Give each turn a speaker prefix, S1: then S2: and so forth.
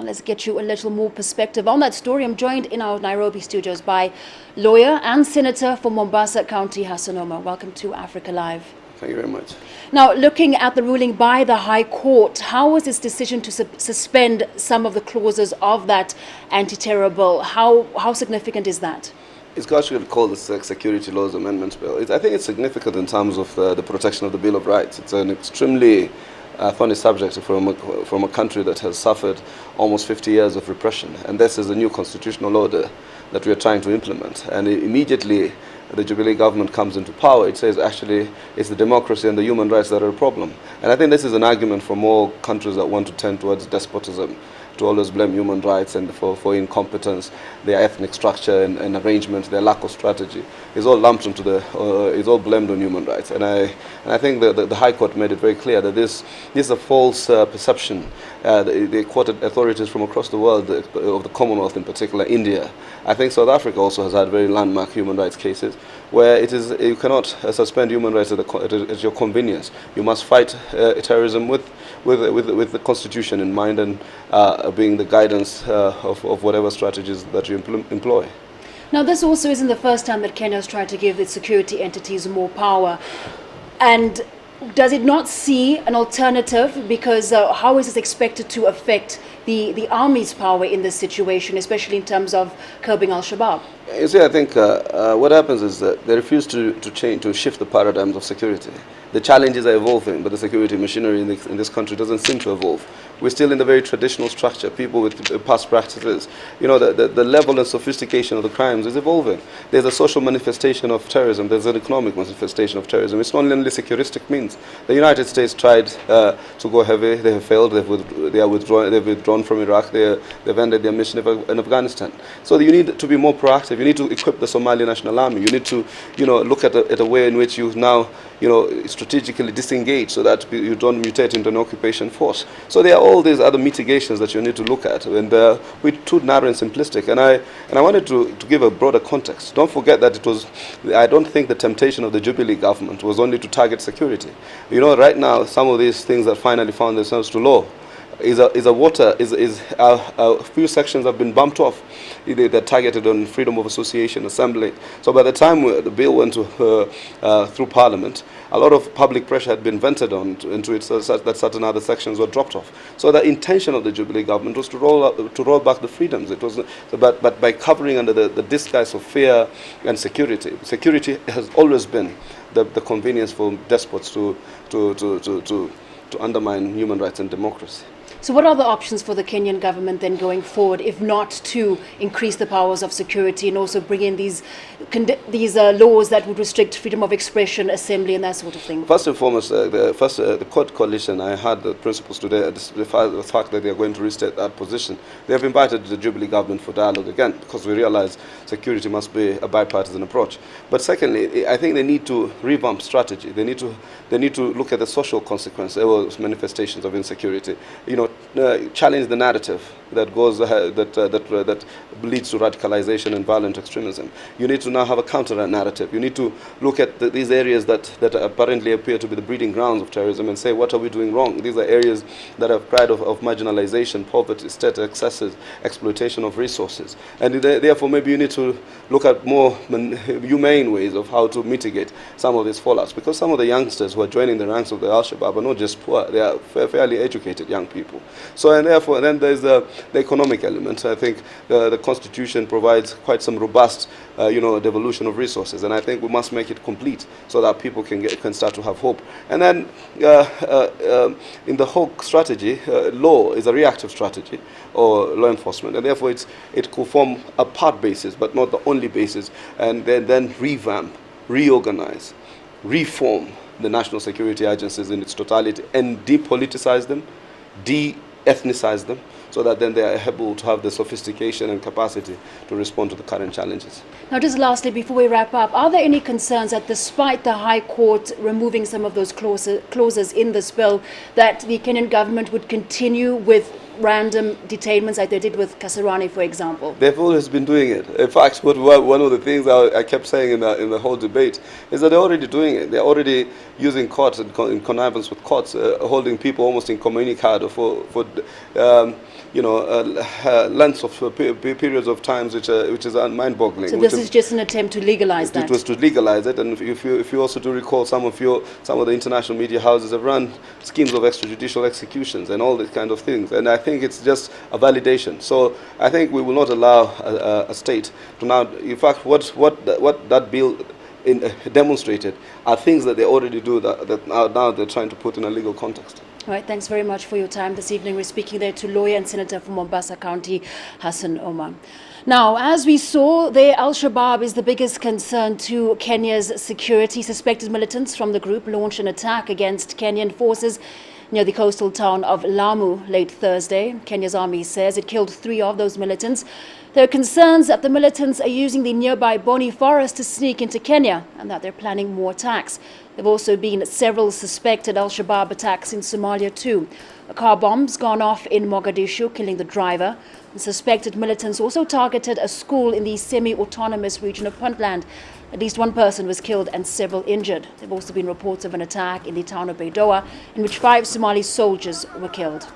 S1: let's get you a little more perspective on that story. I'm joined in our Nairobi studios by lawyer and senator for Mombasa County, Hassan Omar. Welcome to Africa Live.
S2: Thank you very much.
S1: Now, looking at the ruling by the High Court, how was its decision to suspend some of the clauses of that anti-terror bill? How significant is that?
S2: It's actually called the Security Laws Amendment Bill. I think it's significant in terms of the protection of the Bill of Rights. It's an extremely funny subject from a country that has suffered almost 50 years of repression. And this is a new constitutional order that we are trying to implement. And immediately the Jubilee government comes into power, it says actually it's the democracy and the human rights that are a problem. And I think this is an argument from all countries that want to tend towards despotism, to always blame human rights and for incompetence, their ethnic structure and arrangement, their lack of strategy. It's all lumped into it's all blamed on human rights. And I think the High Court made it very clear that this is a false perception. They quoted authorities from across the world, of the Commonwealth in particular, India. I think South Africa also has had very landmark human rights cases where you cannot suspend human rights at your convenience. You must fight terrorism with the Constitution in mind and being the guidance of whatever strategies that you employ.
S1: Now, this also isn't the first time that Kenya has tried to give its security entities more power. And does it not see an alternative? Because how is this expected to affect the army's power in this situation, especially in terms of curbing al-Shabaab?
S2: You see, I think what happens is that they refuse to shift the paradigms of security. The challenges are evolving, but the security machinery in this country doesn't seem to evolve. We're still in the very traditional structure, people with past practices. You know, the level and sophistication of the crimes is evolving. There's a social manifestation of terrorism, there's an economic manifestation of terrorism. It's not only securistic means. The United States tried to go heavy, they have failed, they've withdrawn from Iraq, they've ended their mission in Afghanistan. So you need to be more proactive. You need to equip the Somali National Army. You need to, look at a way in which you now, strategically disengage so that you don't mutate into an occupation force. So there are all these other mitigations that you need to look at, and we're too narrow and simplistic. And I wanted to give a broader context. Don't forget that I don't think the temptation of the Jubilee government was only to target security. Right now, some of these things that finally found themselves to law, a few sections have been bumped off. They're targeted on freedom of association, assembly. So by the time the bill went through Parliament, a lot of public pressure had been vented into it, so that certain other sections were dropped off. So the intention of the Jubilee government was to roll back the freedoms. It was, but by covering under the disguise of fear and security. Security has always been the convenience for despots to undermine human rights and democracy.
S1: So what are the options for the Kenyan government then going forward, if not to increase the powers of security and also bring in these laws that would restrict freedom of expression, assembly, and that sort of thing?
S2: First and foremost, the court coalition, I had the principles today, the fact that they are going to restate that position. They have invited the Jubilee government for dialogue again, because we realize security must be a bipartisan approach. But secondly, I think they need to revamp strategy. They need to look at the social consequences or manifestations of insecurity. Challenge the narrative that goes that leads to radicalization and violent extremism. You need to now have a counter narrative. You need to look at these areas that apparently appear to be the breeding grounds of terrorism and say, what are we doing wrong? These are areas that have pride of marginalization, poverty, state excesses, exploitation of resources. And therefore, maybe you need to look at more humane ways of how to mitigate some of these fallouts. Because some of the youngsters who are joining the ranks of the Al-Shabaab are not just poor, they are fairly educated young people. So, and therefore, then there's the economic element. I think the Constitution provides quite some robust, devolution of resources, and I think we must make it complete so that people can start to have hope. And then, in the whole strategy, law is a reactive strategy, or law enforcement, and therefore it could form a part basis, but not the only basis, and then revamp, reorganize, reform the national security agencies in its totality, and depoliticize them, de-ethnicize them, so that then they are able to have the sophistication and capacity to respond to the current challenges.
S1: Now, just lastly, before we wrap up, are there any concerns that despite the High Court removing some of those clauses in this bill, that the Kenyan government would continue with random detainments like they did with Kasarani, for example?
S2: They've always been doing it. In fact, one of the things I kept saying in the whole debate is that they're already doing it. They're already using courts and in connivance with courts, holding people almost incommunicado for lengths of periods of times which is mind-boggling.
S1: So this is just an attempt to legalize that.
S2: It was to legalize it, and if you also do recall, some of the international media houses have run schemes of extrajudicial executions and all these kind of things, and I think it's just a validation. So I think we will not allow a state to now. In fact, what that bill demonstrated are things that they already do that now they're trying to put in a legal context.
S1: All right, thanks very much for your time this evening. We're speaking there to lawyer and senator from Mombasa County, Hassan Omar. Now, as we saw there, Al-Shabaab is the biggest concern to Kenya's security. Suspected militants from the group launched an attack against Kenyan forces near the coastal town of Lamu late Thursday. Kenya's army says it killed 3 of those militants. There are concerns that the militants are using the nearby Boni forest to sneak into Kenya and that they're planning more attacks. There have also been several suspected Al-Shabaab attacks in Somalia too. A car bomb's gone off in Mogadishu, killing the driver. The suspected militants also targeted a school in the semi-autonomous region of Puntland. At least 1 person was killed and several injured. There have also been reports of an attack in the town of Baidoa in which 5 Somali soldiers were killed.